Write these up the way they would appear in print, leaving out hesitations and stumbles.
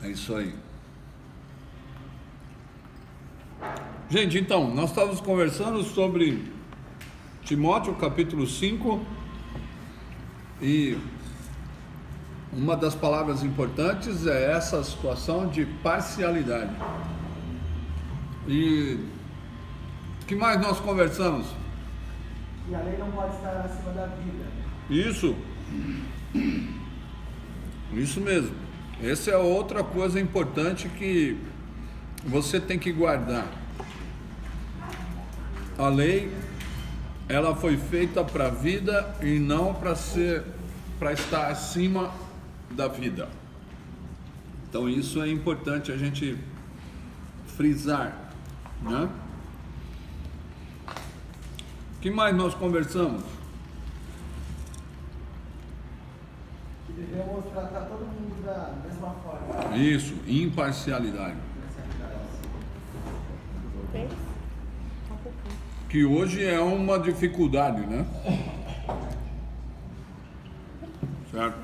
É isso aí. Gente, então, nós estávamos conversando sobre Timóteo capítulo 5 e uma das palavras importantes é essa situação de parcialidade. E o que mais nós conversamos? E a lei não pode estar acima da vida. Isso mesmo. Essa é outra coisa importante que você tem que guardar. A lei, ela foi feita para a vida e não para estar acima da vida. Então isso é importante a gente frisar, né? O que mais nós conversamos? Que devemos tratar todo mundo da mesma forma. Isso, imparcialidade. Que hoje é uma dificuldade, né? Certo?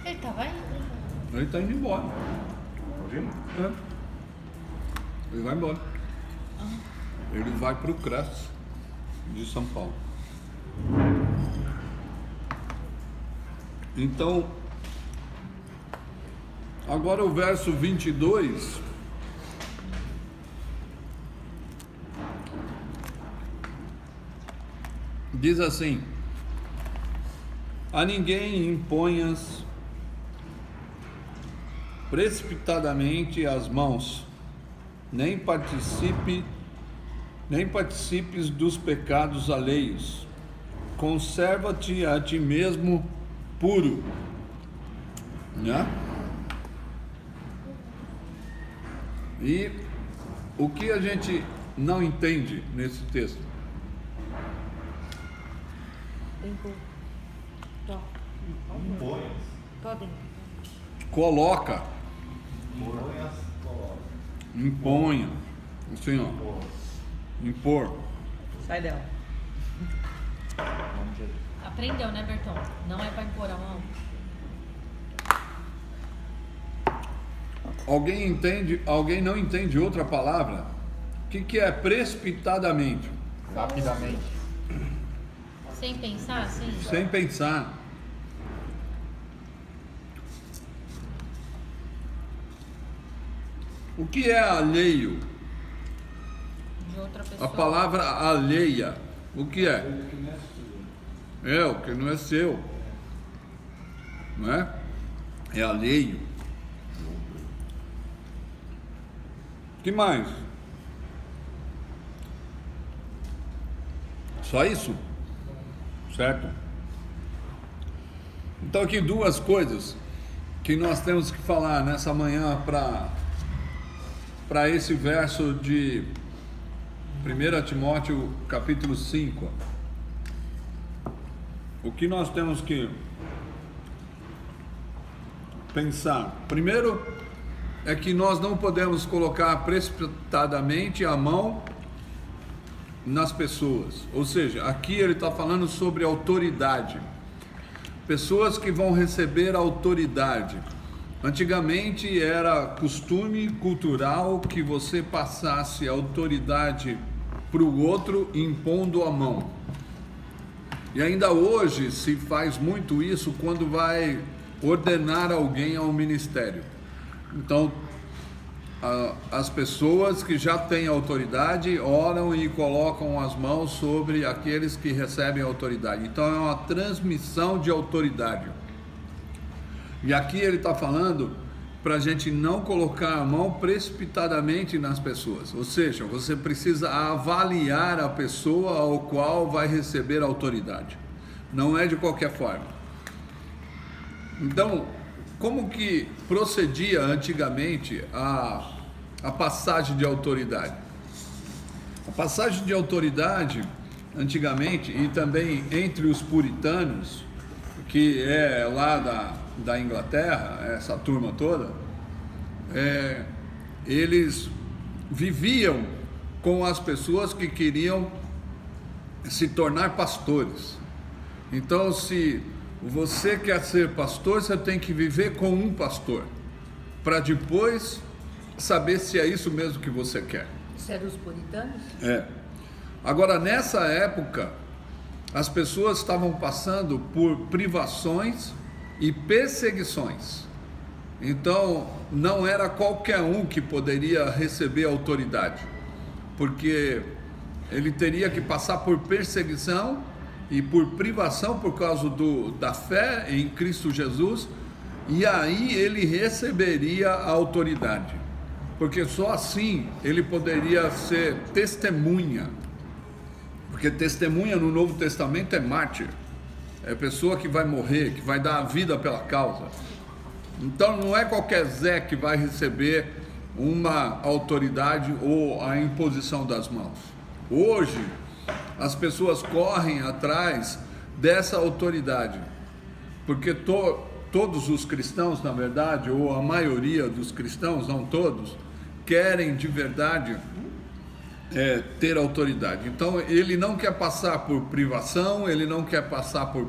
Ele estava indo. Ele está indo embora. Pode ir? É. Ele vai embora. Ele vai para o CRES de São Paulo. Então, agora o verso 22. Diz assim: a ninguém imponhas precipitadamente as mãos, nem participes dos pecados alheios. Conserva-te a ti mesmo puro, né? E o que a gente não entende nesse texto? Imponhas. Podem. Coloca, Imponhas, coloca. imponha, assim ó, impor. Sai dela. Aprendeu, né, Berton? Não é para impor a mão. Alguém entende? Alguém não entende outra palavra? O que é precipitadamente? Rapidamente. Sem pensar, sim? Sem pensar. O que é alheio? De outra pessoa. A palavra alheia, o que é? É o que não é seu, não é? É alheio. O que mais? Só isso? Certo? Então aqui duas coisas que nós temos que falar nessa manhã para esse verso de 1 Timóteo capítulo 5. O que nós temos que pensar? Primeiro é que nós não podemos colocar precipitadamente a mão nas pessoas. Ou seja, aqui ele está falando sobre autoridade. Pessoas que vão receber autoridade. Antigamente era costume cultural que você passasse autoridade para o outro impondo a mão. E ainda hoje se faz muito isso quando vai ordenar alguém ao ministério. Então, as pessoas que já têm autoridade oram e colocam as mãos sobre aqueles que recebem autoridade. Então, é uma transmissão de autoridade. E aqui ele está falando para a gente não colocar a mão precipitadamente nas pessoas. Ou seja, você precisa avaliar a pessoa ao qual vai receber autoridade. Não é de qualquer forma. Então, como que procedia antigamente a passagem de autoridade? A passagem de autoridade, antigamente, e também entre os puritanos, que é lá da Inglaterra, essa turma toda, eles viviam com as pessoas que queriam se tornar pastores. Então, se Você quer ser pastor, você tem que viver com um pastor, para depois saber se é isso mesmo que você quer. Isso eram os puritanos? É. Agora, nessa época, as pessoas estavam passando por privações e perseguições. Então, não era qualquer um que poderia receber autoridade, porque ele teria que passar por perseguição e por privação por causa da fé em Cristo Jesus, e aí ele receberia a autoridade, porque só assim ele poderia ser testemunha, porque testemunha no Novo Testamento é mártir, é pessoa que vai morrer, que vai dar a vida pela causa. Então não é qualquer Zé que vai receber uma autoridade ou a imposição das mãos. Hoje as pessoas correm atrás dessa autoridade, porque todos os cristãos, na verdade, ou a maioria dos cristãos, não todos, querem de verdade ter autoridade. Então ele não quer passar por privação, ele não quer passar por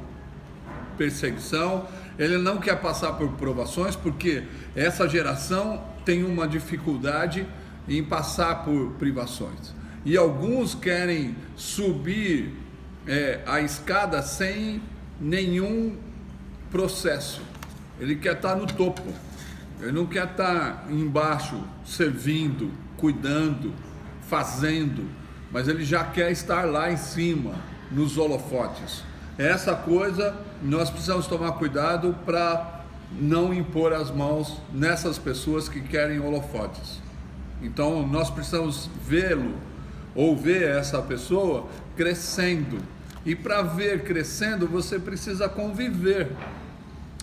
perseguição, ele não quer passar por provações, porque essa geração tem uma dificuldade em passar por privações. E alguns querem subir a escada sem nenhum processo. Ele quer estar no topo, ele não quer estar embaixo, servindo, cuidando, fazendo, mas ele já quer estar lá em cima, nos holofotes. Essa coisa nós precisamos tomar cuidado para não impor as mãos nessas pessoas que querem holofotes. Então nós precisamos vê-lo ou ver essa pessoa crescendo, e para ver crescendo você precisa conviver.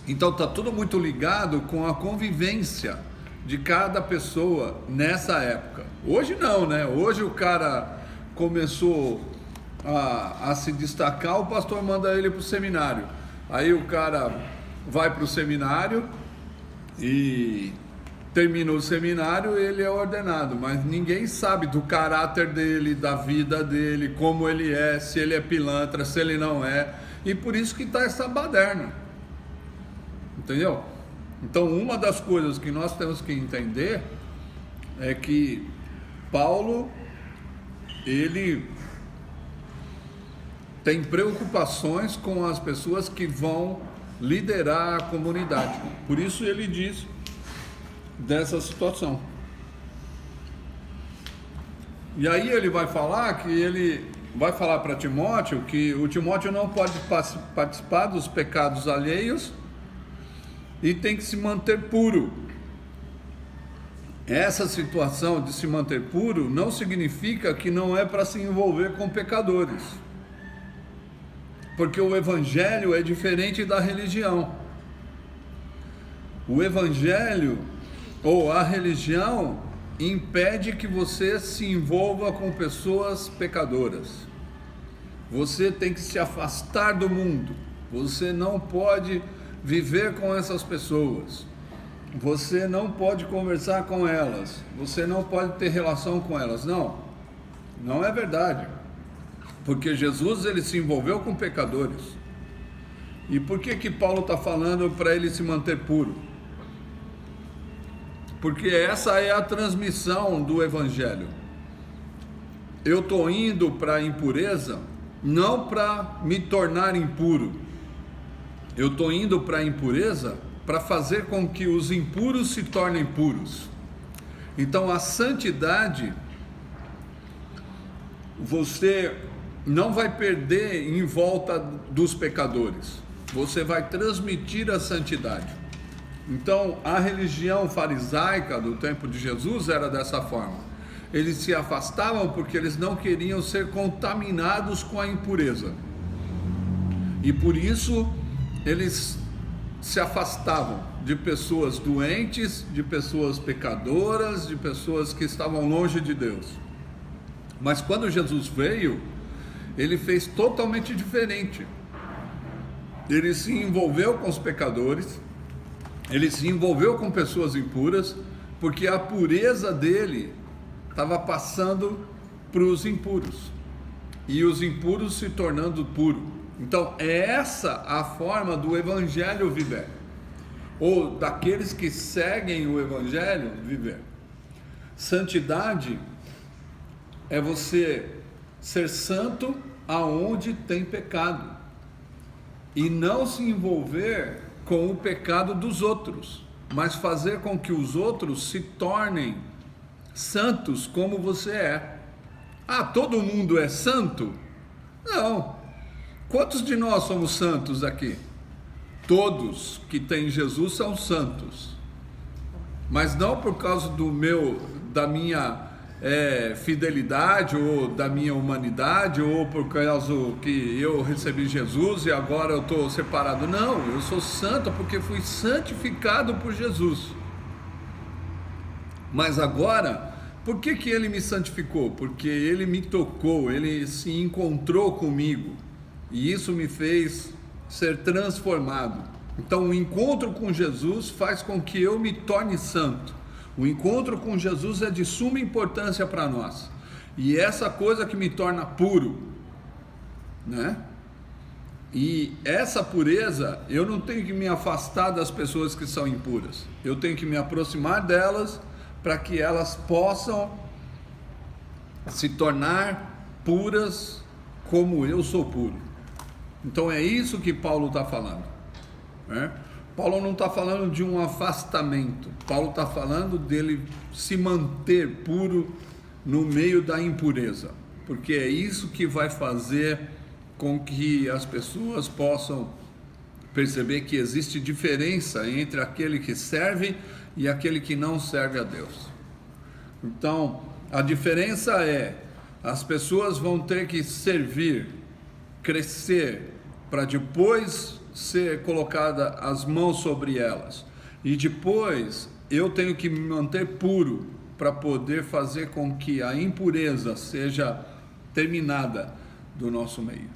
Então está tudo muito ligado com a convivência de cada pessoa nessa época. Hoje não, né? Hoje o cara começou a se destacar, o pastor manda ele para o seminário. Aí o cara vai para o seminário e termina o seminário, ele é ordenado, mas ninguém sabe do caráter dele, da vida dele, como ele é, se ele é pilantra, se ele não é, e por isso que está essa baderna, entendeu? Então uma das coisas que nós temos que entender é que Paulo, ele tem preocupações com as pessoas que vão liderar a comunidade, por isso ele diz dessa situação. E aí ele vai falar para Timóteo que o Timóteo não pode participar dos pecados alheios e tem que se manter puro. Essa situação de se manter puro não significa que não é para se envolver com pecadores, porque o evangelho é diferente da religião. O evangelho ou a religião impede que você se envolva com pessoas pecadoras. Você tem que se afastar do mundo. Você não pode viver com essas pessoas. Você não pode conversar com elas. Você não pode ter relação com elas. Não, não é verdade. Porque Jesus, ele se envolveu com pecadores. E por que Paulo está falando para ele se manter puro? Porque essa é a transmissão do evangelho. Eu estou indo para a impureza não para me tornar impuro. Eu estou indo para a impureza para fazer com que os impuros se tornem puros. Então a santidade, você não vai perder em volta dos pecadores. Você vai transmitir a santidade. Então, a religião farisaica do tempo de Jesus era dessa forma. Eles se afastavam porque eles não queriam ser contaminados com a impureza. E por isso, eles se afastavam de pessoas doentes, de pessoas pecadoras, de pessoas que estavam longe de Deus. Mas quando Jesus veio, ele fez totalmente diferente. Ele se envolveu com os pecadores, ele se envolveu com pessoas impuras, porque a pureza dele estava passando para os impuros, e os impuros se tornando puros. Então, é essa a forma do Evangelho viver, ou daqueles que seguem o Evangelho viver. Santidade é você ser santo aonde tem pecado e não se envolver com o pecado dos outros, mas fazer com que os outros se tornem santos como você é. Ah, todo mundo é santo? Não. Quantos de nós somos santos aqui? Todos que têm Jesus são santos, mas não por causa da minha fidelidade ou da minha humanidade, ou por causa que eu recebi Jesus e agora eu estou separado. Não, eu sou santo porque fui santificado por Jesus. Mas agora, por que ele me santificou? Porque ele me tocou, ele se encontrou comigo e isso me fez ser transformado. Então o encontro com Jesus faz com que eu me torne santo. O encontro com Jesus é de suma importância para nós, e essa coisa que me torna puro, né? E essa pureza, eu não tenho que me afastar das pessoas que são impuras, eu tenho que me aproximar delas para que elas possam se tornar puras como eu sou puro. Então é isso que Paulo está falando, né? Paulo não está falando de um afastamento, Paulo está falando dele se manter puro no meio da impureza, porque é isso que vai fazer com que as pessoas possam perceber que existe diferença entre aquele que serve e aquele que não serve a Deus. Então, a diferença é, as pessoas vão ter que servir, crescer, para depois ser colocada as mãos sobre elas, e depois eu tenho que me manter puro para poder fazer com que a impureza seja terminada do nosso meio.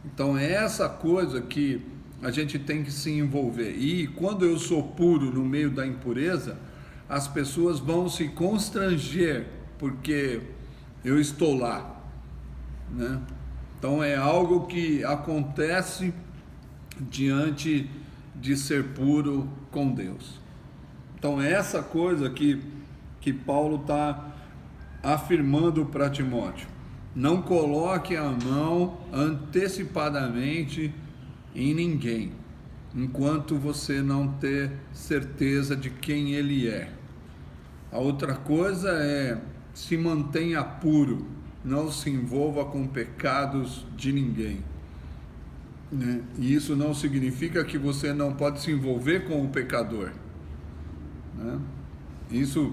Então é essa coisa que a gente tem que se envolver, e quando eu sou puro no meio da impureza, as pessoas vão se constranger porque eu estou lá, né? Então é algo que acontece diante de ser puro com Deus. Então é essa coisa que Paulo está afirmando para Timóteo: não coloque a mão antecipadamente em ninguém, enquanto você não ter certeza de quem ele é. A outra coisa é: se mantenha puro, não se envolva com pecados de ninguém, né? E isso não significa que você não pode se envolver com o pecador, né? Isso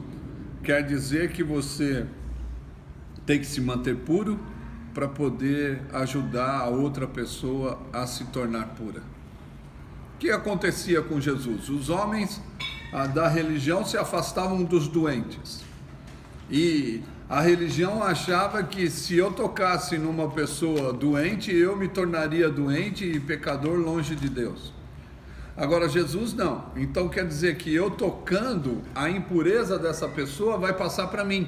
quer dizer que você tem que se manter puro para poder ajudar a outra pessoa a se tornar pura. O que acontecia com Jesus? Os homens da religião se afastavam dos doentes, e a religião achava que se eu tocasse numa pessoa doente, eu me tornaria doente e pecador longe de Deus. Agora Jesus não. Então quer dizer que eu tocando, a impureza dessa pessoa vai passar para mim.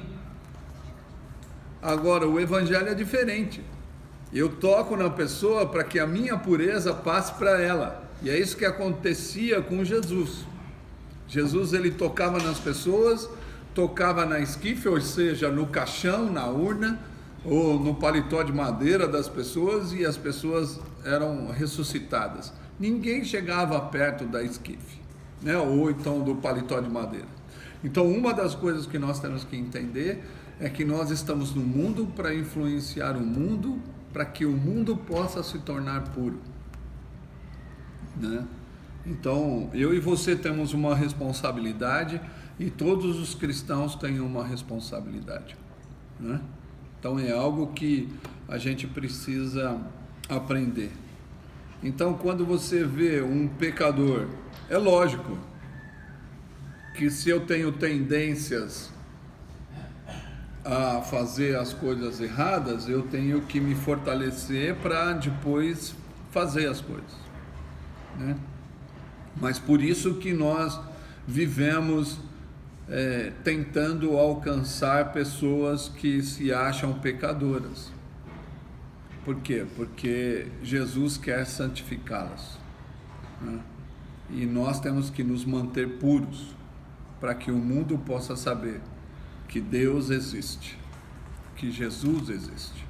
Agora o evangelho é diferente. Eu toco na pessoa para que a minha pureza passe para ela. E é isso que acontecia com Jesus. Jesus, ele tocava nas pessoas, tocava na esquife, ou seja, no caixão, na urna, ou no paletó de madeira das pessoas, e as pessoas eram ressuscitadas. Ninguém chegava perto da esquife, né? Ou então do paletó de madeira. Então, uma das coisas que nós temos que entender é que nós estamos no mundo para influenciar o mundo, para que o mundo possa se tornar puro, né? Então, eu e você temos uma responsabilidade, e todos os cristãos têm uma responsabilidade, né? Então é algo que a gente precisa aprender. Então, quando você vê um pecador, é lógico que se eu tenho tendências a fazer as coisas erradas, eu tenho que me fortalecer para depois fazer as coisas, né? Mas por isso que nós vivemos tentando alcançar pessoas que se acham pecadoras, Por quê? Porque Jesus quer santificá-las, né? E nós temos que nos manter puros para que o mundo possa saber que Deus existe, que Jesus existe,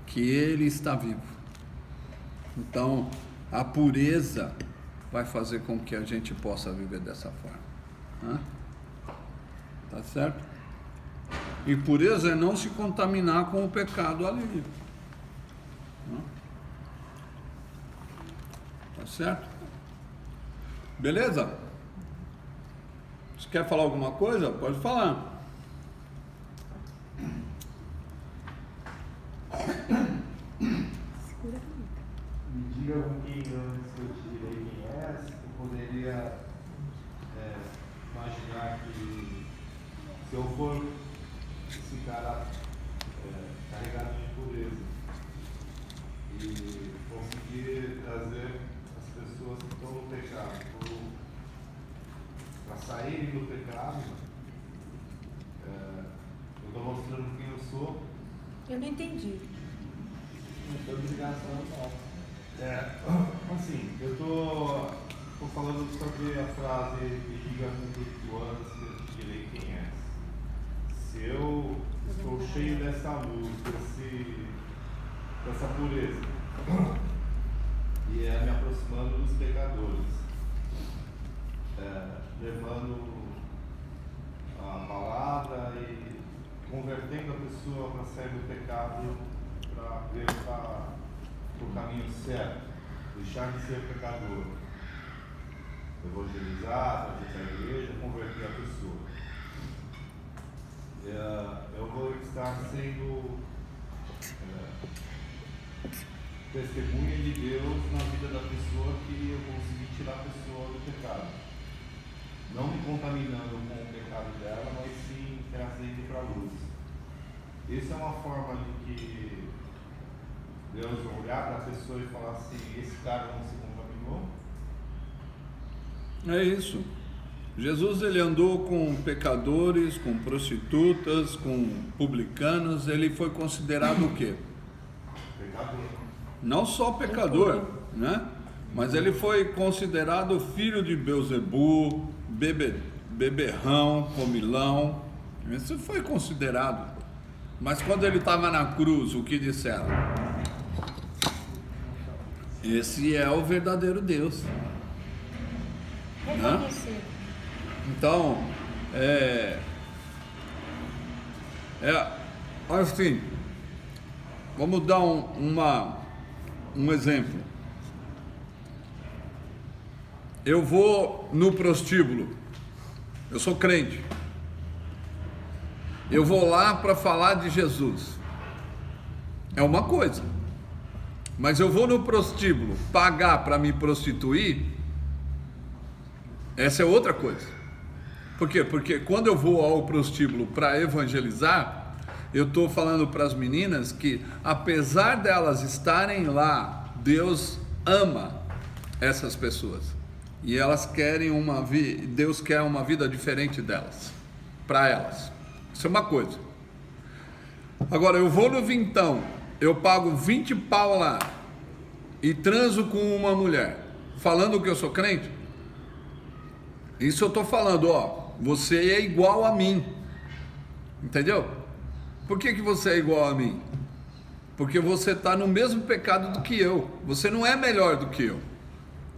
que Ele está vivo. Então, a pureza vai fazer com que a gente possa viver dessa forma, né? Tá certo? E pureza é não se contaminar com o pecado alheio. Tá certo? Beleza? Você quer falar alguma coisa? Pode falar. Me diga um pouquinho antes que eu te direi quem é. Eu poderia imaginar que se eu for esse cara carregado de pureza e conseguir trazer as pessoas que estão no pecado para saírem do pecado, eu estou mostrando quem eu sou. Eu não entendi. Não tem obrigação, não. Assim, eu tô falando sobre a frase diga com tu andas que eu te direi quem é. Se eu estou cheio dessa luz, dessa pureza, e é me aproximando dos pecadores, levando a palavra e convertendo a pessoa para sair do pecado, para ver para o caminho certo, deixar de ser pecador, evangelizar, trazer a igreja, converter a pessoa. Eu vou estar sendo testemunha de Deus na vida da pessoa, que eu consegui tirar a pessoa do pecado, não me contaminando com o pecado dela, mas sim trazendo para a luz. Isso é uma forma de que Deus olhar para a pessoa e falar assim: esse cara não se contaminou? É isso. Jesus, ele andou com pecadores, com prostitutas, com publicanos. Ele foi considerado o quê? Pecador. Não só pecador, né? Mas ele foi considerado filho de Belzebu, beberrão, comilão. Isso foi considerado. Mas quando ele estava na cruz, o que disseram? Esse é o verdadeiro Deus. Reconhecer. Então, assim, vamos dar um exemplo. Eu vou no prostíbulo, eu sou crente, eu vou lá para falar de Jesus, é uma coisa, mas eu vou no prostíbulo pagar para me prostituir, essa é outra coisa. Por quê? Porque quando eu vou ao prostíbulo para evangelizar, eu estou falando para as meninas que, apesar delas estarem lá, Deus ama essas pessoas. E elas querem Deus quer uma vida diferente delas, para elas. Isso é uma coisa. Agora, eu vou no vintão, eu pago 20 pau lá e transo com uma mulher, falando que eu sou crente. Isso eu estou falando, você é igual a mim, entendeu? Por que você é igual a mim? Porque você está no mesmo pecado do que eu, você não é melhor do que eu.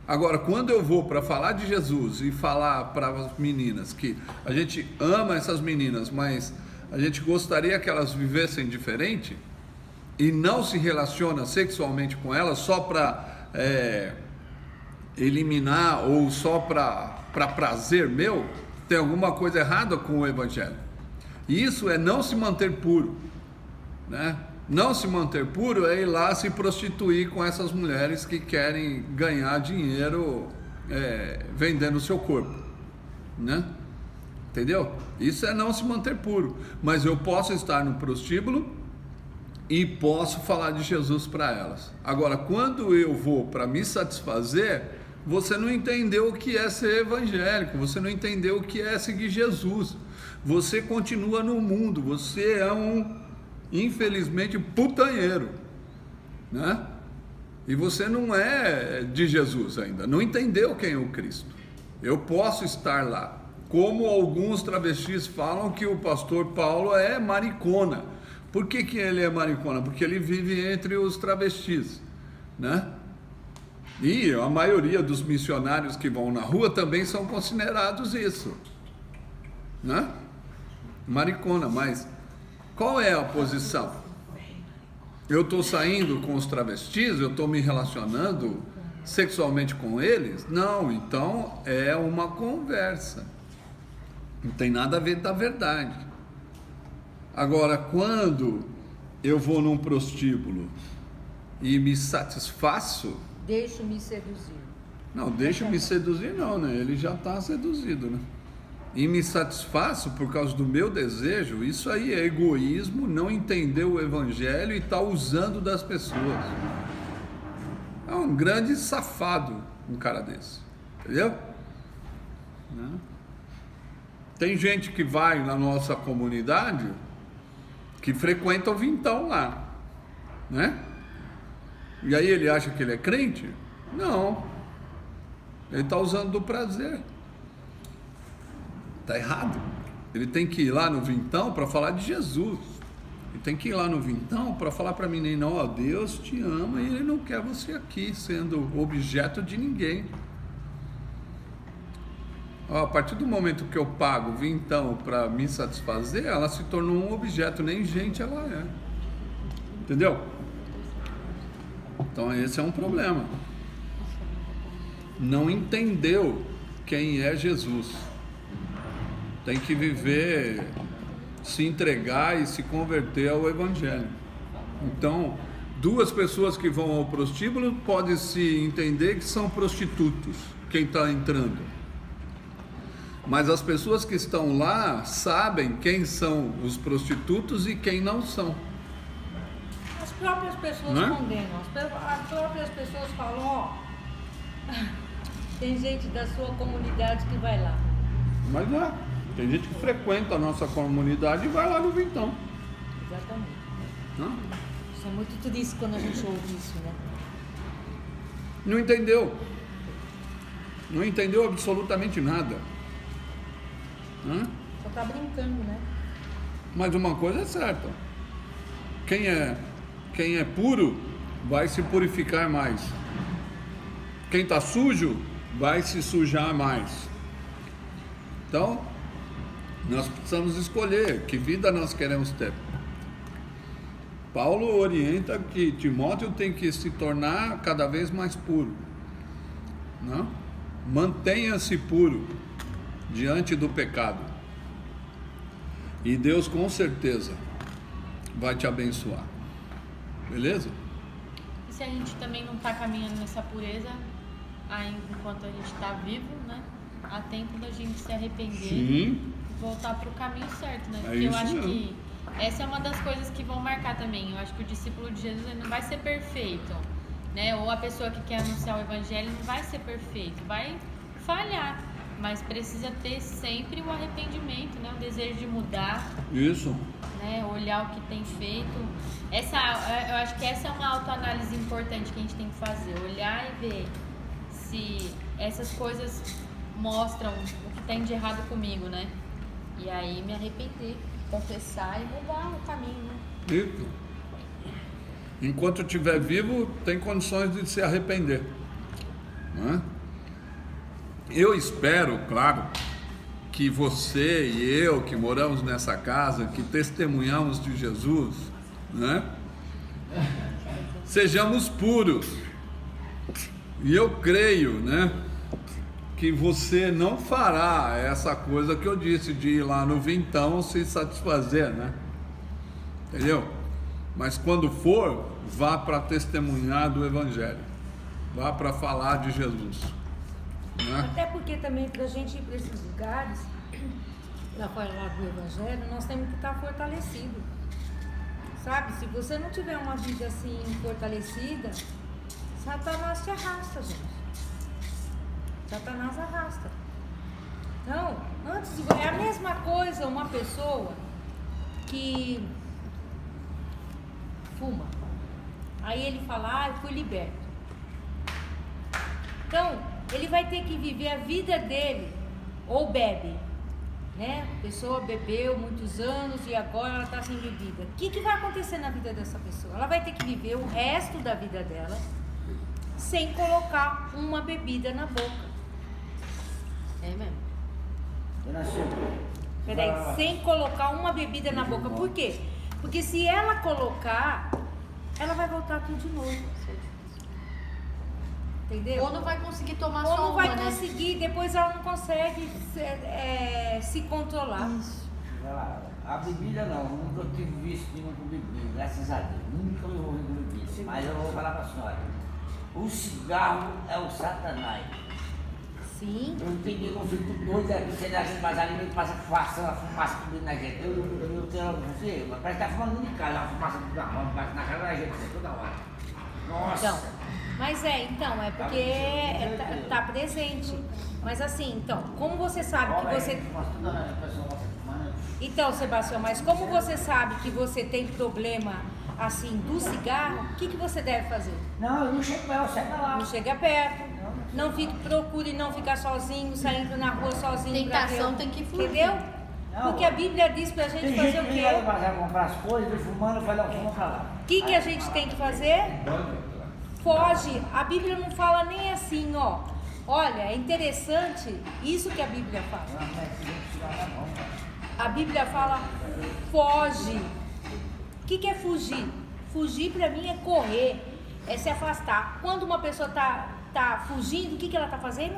Agora, quando eu vou para falar de Jesus e falar para as meninas que a gente ama essas meninas, mas a gente gostaria que elas vivessem diferente e não se relaciona sexualmente com elas só para eliminar ou só para prazer meu, tem alguma coisa errada com o evangelho. Isso é não se manter puro, né? Não se manter puro é ir lá se prostituir com essas mulheres que querem ganhar dinheiro vendendo o seu corpo, né? Entendeu? Isso é não se manter puro. Mas eu posso estar no prostíbulo e posso falar de Jesus para elas. Agora, quando eu vou para me satisfazer, você não entendeu o que é ser evangélico, você não entendeu o que é seguir Jesus. Você continua no mundo, você é infelizmente, putanheiro. né? E você não é de Jesus ainda, não entendeu quem é o Cristo. Eu posso estar lá, como alguns travestis falam que o pastor Paulo é maricona. Por que que ele é maricona? Porque ele vive entre os travestis, né? E a maioria dos missionários que vão na rua também são considerados isso, né? Maricona. Mas qual é a posição? Eu estou saindo com os travestis? Eu estou me relacionando sexualmente com eles? Não, então é uma conversa, não tem nada a ver da verdade. Agora, quando eu vou num prostíbulo e me satisfaço, Deixo-me seduzir. não, deixa-me seduzir não, né? Ele já está seduzido, né? E me satisfaço por causa do meu desejo, isso aí é egoísmo, não entender o evangelho e está usando das pessoas. É um grande safado um cara desse, entendeu? Né? Tem gente que vai na nossa comunidade que frequenta o vintão lá, né? E aí ele acha que ele é crente? Não, ele está usando do prazer. Está errado. Ele tem que ir lá no vintão para falar de Jesus. Ele tem que ir lá no vintão para falar para mim, não, ó, Deus te ama e Ele não quer você aqui sendo objeto de ninguém. Ó, a partir do momento que eu pago vintão para me satisfazer, ela se tornou um objeto, nem gente ela é. Entendeu? Então esse é um problema. Não entendeu quem é Jesus. Tem que viver, se entregar e se converter ao Evangelho. Então, duas pessoas que vão ao prostíbulo podem se entender que são prostitutos, quem está entrando. Mas as pessoas que estão lá sabem quem são os prostitutos e quem não são. As próprias pessoas Né? condenam, as próprias pessoas falam, ó, tem gente da sua comunidade que vai lá. Mas tem gente que frequenta a nossa comunidade e vai lá no vintão. Exatamente. Né? Isso é muito triste quando a gente ouve isso, né? Não entendeu. Não entendeu absolutamente nada. Né? Só tá brincando, né? Mas uma coisa é certa. Quem é puro vai se purificar mais. Quem está sujo vai se sujar mais. Então, nós precisamos escolher que vida nós queremos ter. Paulo orienta que Timóteo tem que se tornar cada vez mais puro. Não? Mantenha-se puro diante do pecado. E Deus com certeza vai te abençoar. Beleza? E se a gente também não está caminhando nessa pureza, ainda enquanto a gente está vivo, né? Há tempo da gente se arrepender Sim. e voltar para o caminho certo, né? É Porque eu isso acho mesmo. que essa é uma das coisas que vão marcar também. Eu acho que o discípulo de Jesus ele não vai ser perfeito, né? Ou a pessoa que quer anunciar o evangelho não vai ser perfeito, vai falhar, mas precisa ter sempre o arrependimento, né? O desejo de mudar, Isso. né? Olhar o que tem feito. Eu acho que essa é uma autoanálise importante que a gente tem que fazer, olhar e ver se essas coisas mostram o que tem de errado comigo, né? E aí me arrepender, confessar e mudar o caminho, né? Isso. Enquanto estiver vivo, tem condições de se arrepender. Né? Eu espero, claro, que você e eu que moramos nessa casa, que testemunhamos de Jesus, né? Sejamos puros. E eu creio, né, que você não fará essa coisa que eu disse de ir lá no vintão se satisfazer, né? Entendeu? Mas quando for, vá para testemunhar do Evangelho. Vá para falar de Jesus. Né? Até porque também para a gente ir para esses lugares, para falar do Evangelho, nós temos que estar fortalecido. Sabe? Se você não tiver uma vida assim fortalecida, Satanás te arrasta, gente. Satanás arrasta. Então, é a mesma coisa uma pessoa que fuma. Aí ele fala, eu fui liberto. Então, ele vai ter que viver a vida dele, ou bebe, né? A pessoa bebeu muitos anos e agora ela está sem bebida. O que vai acontecer na vida dessa pessoa? Ela vai ter que viver o resto da vida dela sem colocar uma bebida na boca. É mesmo. Dona Silvia. Peraí, sem colocar uma bebida na boca. Por quê? Porque se ela colocar, ela vai voltar tudo de novo. Entendeu? Ou não vai conseguir tomar Ou só não vai uma, né? conseguir, depois ela não consegue se controlar. Isso. Vai lá. A bebida não, nunca tive visto nenhum com bebida, graças a Deus. Nunca me envolvi com bebida. Mas eu vou falar para a senhora. O cigarro é o satanás. Sim. Eu entendi que eu fico doido aqui, você dá aquele mais ali, ele passa fumaça, a fumaça tudo na gente. Eu tenho você, mas parece que tá fumando de casa, a fumaça tudo na mão, na cara da gente, toda hora. Nossa! Então, mas é porque tá presente. Mas assim, então, como você sabe que você. Então, Sebastião, mas como você sabe que você tem problema assim do cigarro, o que você deve fazer? Não, eu não chego perto, chega lá. Não chega perto. Não fique, procure não ficar sozinho, saindo na rua sozinho. Tentação tem que fugir. Entendeu? Não, Porque a Bíblia diz pra gente tem fazer gente o que quê? vai bazar comprar as coisas, vai fumando, vai dar um fumo pra lá. O que a gente tem que fazer? Foge. A Bíblia não fala nem assim, ó. Olha, é interessante isso que a Bíblia fala. A Bíblia fala foge. O que é fugir? Fugir pra mim é correr, é se afastar. Quando uma pessoa tá fugindo, o que ela tá fazendo?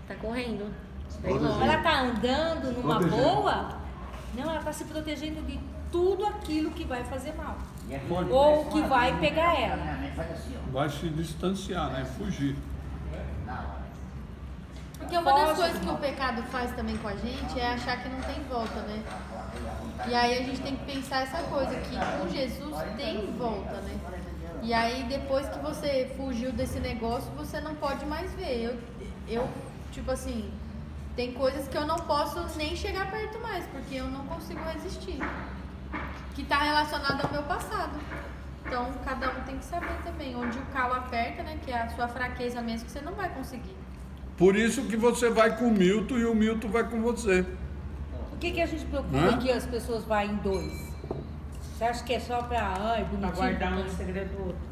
Tá correndo. Ela tá andando numa boa? Não, ela tá se protegendo de tudo aquilo que vai fazer mal. Ou que vai pegar ela. Vai se distanciar, né? Fugir. Porque uma das Foge. coisas que o pecado faz também com a gente é achar que não tem volta, né? E aí a gente tem que pensar essa coisa, que com Jesus tem volta, né? E aí depois que você fugiu desse negócio, você não pode mais ver. Eu tipo assim, tem coisas que eu não posso nem chegar perto mais, porque eu não consigo resistir. Que tá relacionado ao meu passado. Então cada um tem que saber também onde o calo aperta, né? Que é a sua fraqueza mesmo, que você não vai conseguir. Por isso que você vai com o Milton e o Milton vai com você. Por que a gente procura Hã? que as pessoas vão em dois? Você acha que é só pra bonitinho? Pra guardar um segredo do outro.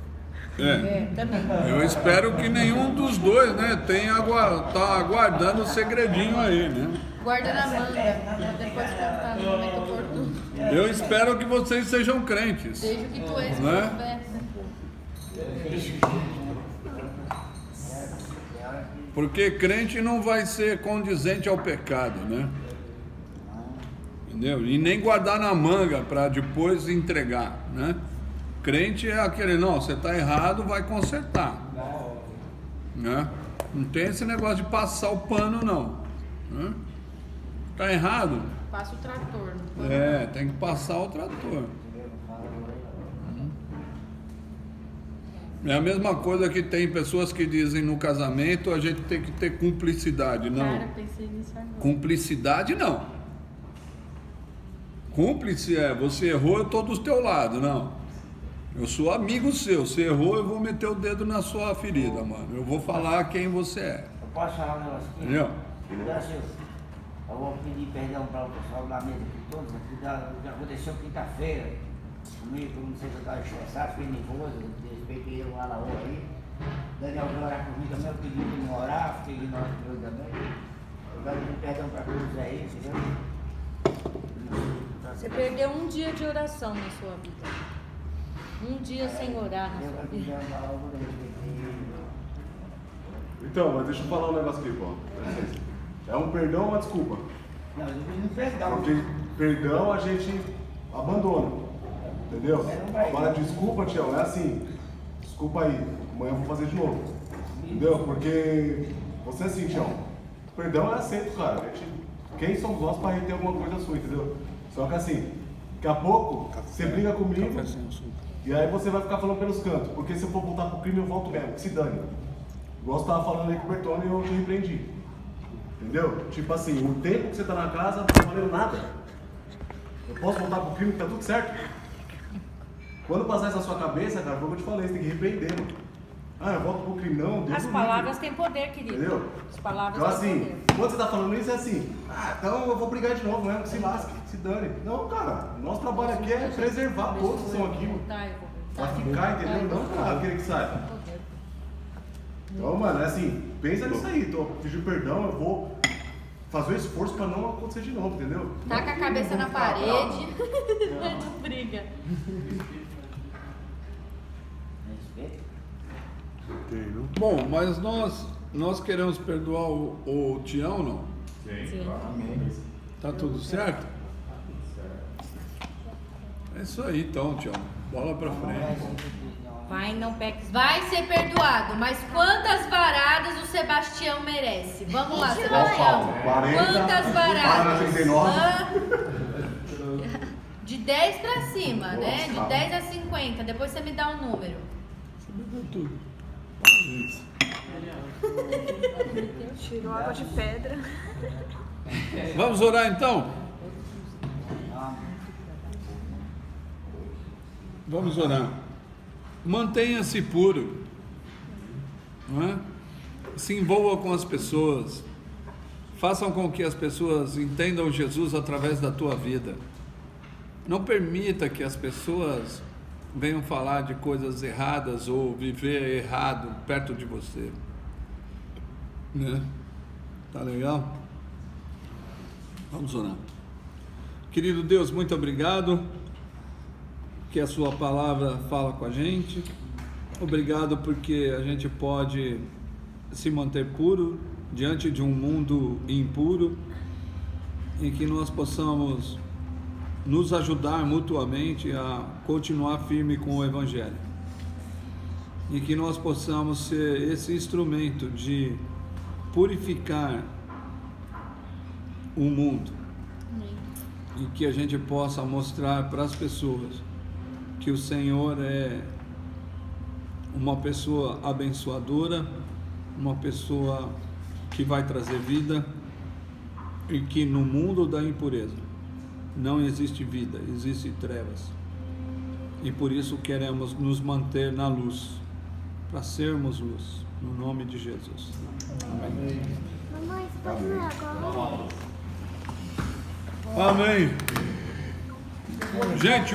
É. Também. Eu espero que nenhum dos dois, né, tá aguardando o segredinho aí, né? Guarda na manga, depois contar no momento oportuno. Eu espero que vocês sejam crentes. Desde que tu és Né? Porque crente não vai ser condizente ao pecado, né? Entendeu? E nem guardar na manga para depois entregar, né? Crente é aquele, não, você está errado, vai consertar, né? Não tem esse negócio de passar o pano, não, né? Tá errado? Passa o trator. Tem que passar o trator. É a mesma coisa que tem pessoas que dizem no casamento a gente tem que ter cumplicidade. Não. Cara, pensei nisso agora. Cumplicidade não. Cúmplice é você errou, eu estou do teu lado. Não. Eu sou amigo seu. Você errou, eu vou meter o dedo na sua ferida, mano. Eu vou falar quem você é. Eu posso falar um negócio aqui? Entendeu? Eu vou pedir perdão para o pessoal da mesa aqui todos, aqui do que aconteceu quinta-feira. Comigo, não sei se eu estava estressado, fiquei nervoso, respeitei o Alaô aí. Daniel veio orar comigo também, eu pedi para ele orar, fiquei ignorando ele também. Eu quero pedir perdão para todos aí, entendeu? Você perdeu um dia de oração na sua vida. Um dia sem orar na Eu sua quero pedir vida. perdão para o Alaô, Então, mas deixa eu falar um negócio aqui, pô. É um perdão ou uma desculpa? não, eu pedi perdão. Porque perdão a gente abandona. Entendeu? Agora desculpa, Tião, é assim. Desculpa aí, amanhã eu vou fazer de novo. Entendeu? Porque você é assim, Tião. Perdão é aceito, cara. Quem somos nós para reter alguma coisa sua, entendeu? Só que assim, daqui a pouco você briga comigo e aí você vai ficar falando pelos cantos. Porque se eu for voltar pro crime, eu volto mesmo, que se dane. Igual você tava falando aí com o Bertone e eu te repreendi. Entendeu? Tipo assim, o tempo que você tá na casa não tá valendo nada. Eu posso voltar pro crime que tá tudo certo. Quando passar isso na sua cabeça, cara, foi o que eu te falei, você tem que repreender, mano. Ah, eu volto pro crime, não, Deus As do palavras livre. têm poder, querido. Entendeu? As palavras Então têm assim, poder. quando você tá falando isso, é assim, então eu vou brigar de novo mesmo, que se lasque, que se dane. Não, cara, o nosso trabalho aqui é preservar todos que estão aqui, mano. Pra ficar, entendeu? Não pra querer que saia. Então, mano, é assim, pensa nisso aí, tô pedindo perdão, eu vou fazer o esforço pra não acontecer de novo, entendeu? Taca a cabeça Não na vou ficar bravo. parede. Não briga. Respeito. Bom, mas nós queremos perdoar o Tião, não? Sim. Tá tudo certo? É isso aí então, Tião. Bola pra frente. Vai, não peques. Vai ser perdoado, mas quantas varadas o Sebastião merece? Vamos lá, Sebastião. 40, Quantas para varadas? 39. De 10 pra cima, né? De Nossa. 10 a 50. Depois você me dá um número. Tudo. Tirou água de pedra. Vamos orar então? Vamos orar. Mantenha-se puro, não é? Se envolva com as pessoas, façam com que as pessoas entendam Jesus através da tua vida. Não permita que as pessoas venham falar de coisas erradas ou viver errado perto de você, né? Tá legal? Vamos orar. Querido Deus, muito obrigado que a sua palavra fala com a gente. Obrigado porque a gente pode se manter puro diante de um mundo impuro, e que nós possamos nos ajudar mutuamente a continuar firme com o Evangelho, e que nós possamos ser esse instrumento de purificar o mundo, e que a gente possa mostrar para as pessoas que o Senhor é uma pessoa abençoadora, uma pessoa que vai trazer vida, e que no mundo da impureza não existe vida, existe trevas. E por isso queremos nos manter na luz, para sermos luz, no nome de Jesus. Amém. Mamãe, você pode ler agora? Amém. Gente,